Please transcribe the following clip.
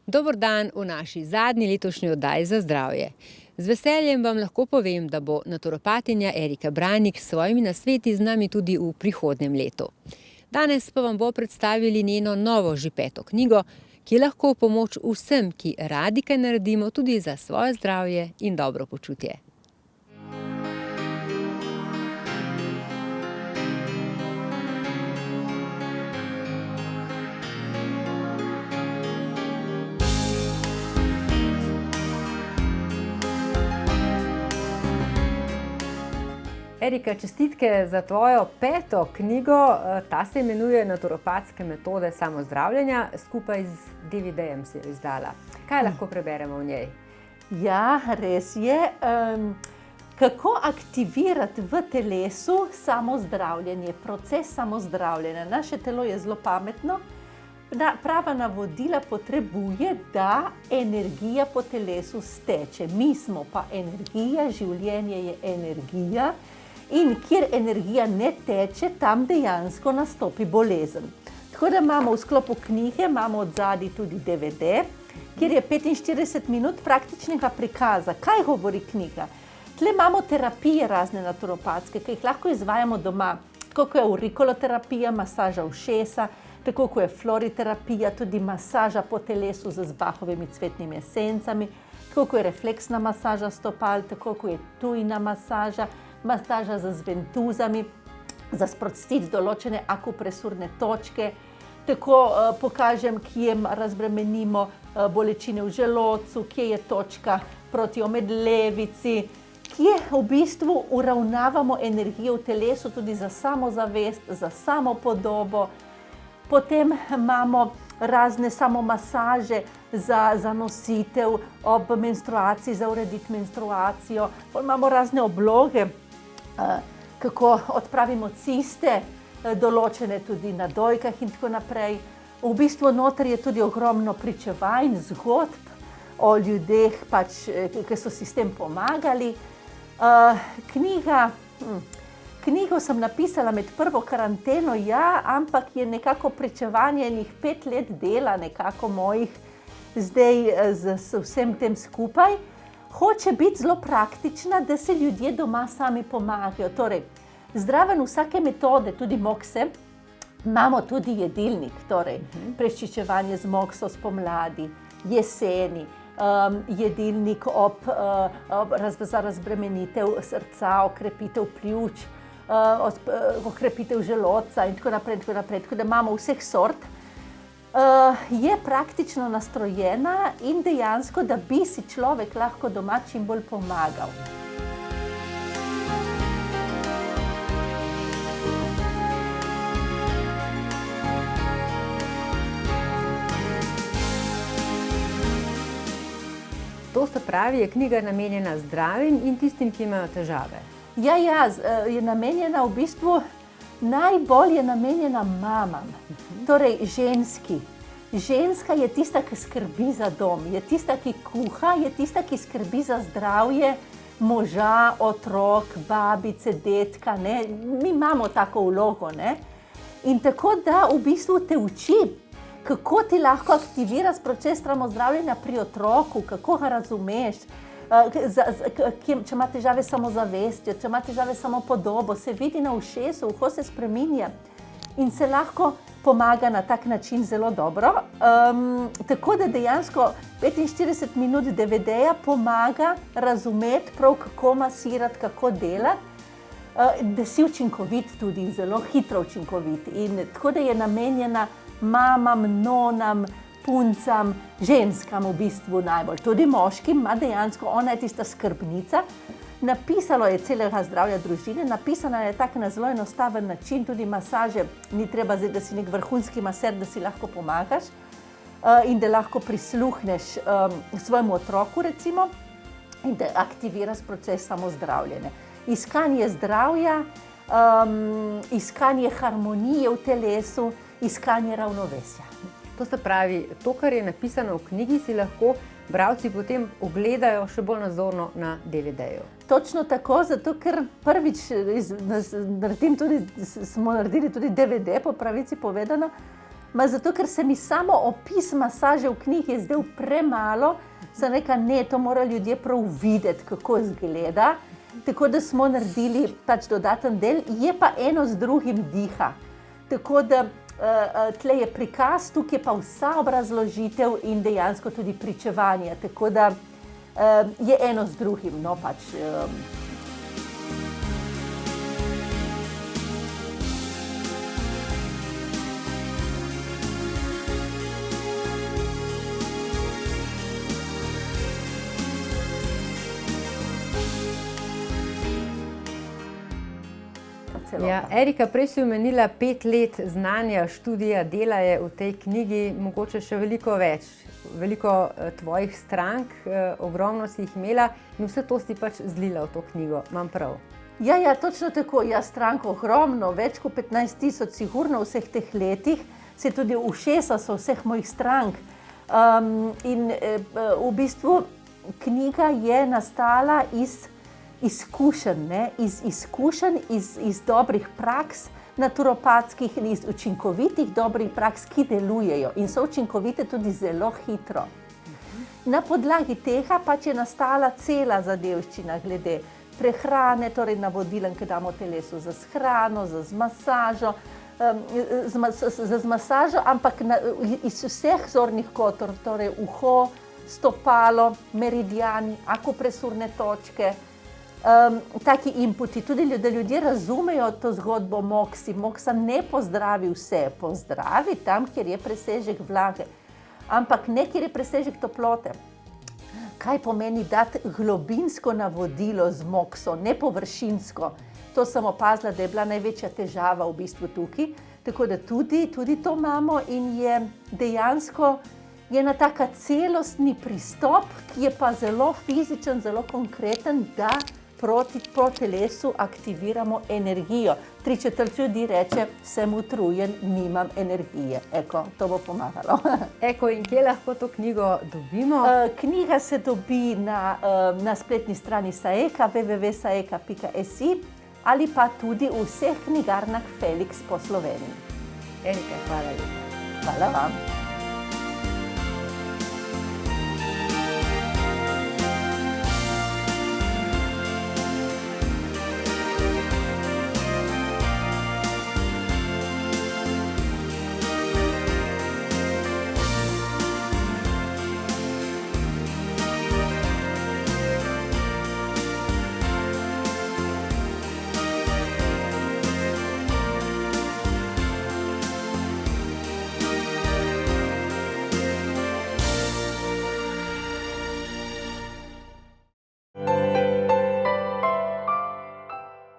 Dober dan v naši zadnji letošnji oddaji za zdravje. Z veseljem vam lahko povem, da bo naturopatinja Erika Branik s svojimi nasveti z nami tudi v prihodnjem letu. Danes pa vam bo predstavili njeno novo že 5. knjigo, ki je lahko v pomoč vsem, ki radi kaj naredimo tudi za svoje zdravje in dobro počutje. Erika, čestitke za tvojo 5. knjigo. Ta se imenuje Naturopatske metode samozdravljenja. Skupaj z DVD-jem si jo izdala. Kaj lahko preberemo v njej? Ja, res je. Kako aktivirati v telesu samozdravljenje, proces samozdravljenja. Naše telo je zelo pametno. Prava navodila potrebuje, da energija po telesu steče. Mi smo pa energija, življenje je energija. In kjer energija ne teče, tam dejansko nastopi bolezen. Tako da imamo v sklopu knjige, imamo odzadaj tudi DVD, kjer je 45 minut praktičnega prikaza. Kaj govori knjiga? Tle imamo terapije razne naturopatske, ki jih lahko izvajamo doma. Tako kot je aurikuloterapija, masaža ušesa, tako kot je floriterapija, tudi masaža po telesu z Bachovimi cvetnimi esencami, tako kot je refleksna masaža stopal, tako kot je tujna masaža, masaža z ventuzami, za sprostiti določene akupresurne točke. Tako pokažem, kje razbremenimo bolečine v želodcu, kje je točka proti omedlevici, kje v bistvu uravnavamo energijo v telesu tudi za samozavest, za samopodobo. Potem imamo razne samomasaže za nositev ob menstruaciji, za urediti menstruacijo. Imamo razne obloge, kako odpravimo ciste, določene tudi na dojkah in tako naprej. V bistvu noter je tudi ogromno pričevanj, zgodb o ljudeh, ki so si s tem pomagali. Knjigo sem napisala med prvo karanteno, ja, ampak je nekako pričevanje enih 5 let dela nekako mojih zdaj z vsem tem skupaj. Hoče biti zelo praktična, da se ljudje doma sami pomagajo. Torej, zraven vsake metode, tudi mokse, imamo tudi jedilnik, torej prečiščevanje z mokso spomladi, jeseni, jedilnik za razbremenitev srca, okrepitev pljuč, okrepitev želodca in tako naprej, tako da imamo vseh sort. Je praktično nastrojena in dejansko, da bi si človek lahko doma čim bolj pomagal. To se pravi, je knjiga namenjena zdravim in tistim, ki imajo težave. Ja, je namenjena v bistvu, najbolj je namenjena mamam, torej ženski. Ženska je tista, ki skrbi za dom, je tista, ki kuha, je tista, ki skrbi za zdravje moža, otrok, babice, dedka, ne. Mi imamo tako vlogo, ne. In tako da v bistvu te uči, kako ti lahko aktiviraš proces samozdravljenja pri otroku, kako ga razumeš, če ima težave s samozavestjo, če ima težave s samopodobo, se vidi na ušesu, uho se spreminja in se lahko pomaga na tak način zelo dobro. Tako da dejansko 45 minut DVD-ja pomaga razumeti prav, kako masirati, kako delati, da si učinkovit tudi, zelo hitro učinkovit. In tako da je namenjena mamam, nonam, puncam, ženskam v bistvu najbolj. Tudi moškim, ima dejansko, ona je tista skrbnica. Napisalo je celega zdravja družine, napisana je tak na zelo enostaven način, tudi masaže, ni treba zdaj, da si nek vrhunski maser, da si lahko pomagaš in da lahko prisluhneš svojemu otroku recimo in da aktiviraš proces samozdravljenja. Iskanje zdravja, iskanje harmonije v telesu, iskanje ravnovesja. To se pravi, to, kar je napisano v knjigi, si lahko bralci potem ogledajo še bolj nazorno na DVD-ju. Točno tako, zato ker prvič smo naredili tudi DVD, po pravici povedano, Zato, ker se mi samo opis masaže v knjigi je zdel premalo, sem rekla, ne, to morajo ljudje prav videti, kako izgleda. Tako da smo naredili pač dodaten del, je pa eno z drugim diha. Tako da tle je prikaz, tukaj je pa vsa obrazložitev in dejansko tudi pričevanje. Tako da je eno z drugim, no pač. Ja, Erika, prej si omenila 5 let znanja, študija, dela je v tej knjigi, mogoče še veliko več. Veliko tvojih strank, ogromno si jih imela in vse to si pač zlila v to knjigo. Imam prav? Ja, točno tako. Jaz stranko ogromno, več kot 15,000 sigurno v vseh teh letih, se tudi ušesa so vseh mojih strank. In v bistvu knjiga je nastala iz izkušenj, iz dobrih praks naturopatskih in iz učinkovitih dobrih praks, ki delujejo in so učinkovite tudi zelo hitro. Na podlagi tega pač je nastala cela zadevščina glede prehrane, torej navodila, ki damo telesu za hrano, za masažo, ampak iz vseh zornih kotov, torej uho, stopalo, meridiani, akupresurne točke, taki inputi, tudi da ljudje razumejo to zgodbo Moksi. Moksa ne pozdravi vse, pozdravi tam, kjer je presežek vlage, ampak ne, kjer je presežek toplote. Kaj pomeni dati globinsko navodilo z Mokso, ne površinsko? To sem opazila, da je bila največja težava v bistvu tukaj, tako da tudi to imamo in je dejansko ena taka celostni pristop, ki je pa zelo fizičen, zelo konkreten, da po telesu aktiviramo energijo. 3/4 ljudi reče, sem utrujen, nimam energije. Eko, to bo pomagalo. Eko, in kje lahko to knjigo dobimo? Knjiga se dobi na spletni strani Saeka, www.saeka.si ali pa tudi v vseh knjigarnah Felix po Sloveniji. Erika, hvala lepa. Hvala vam.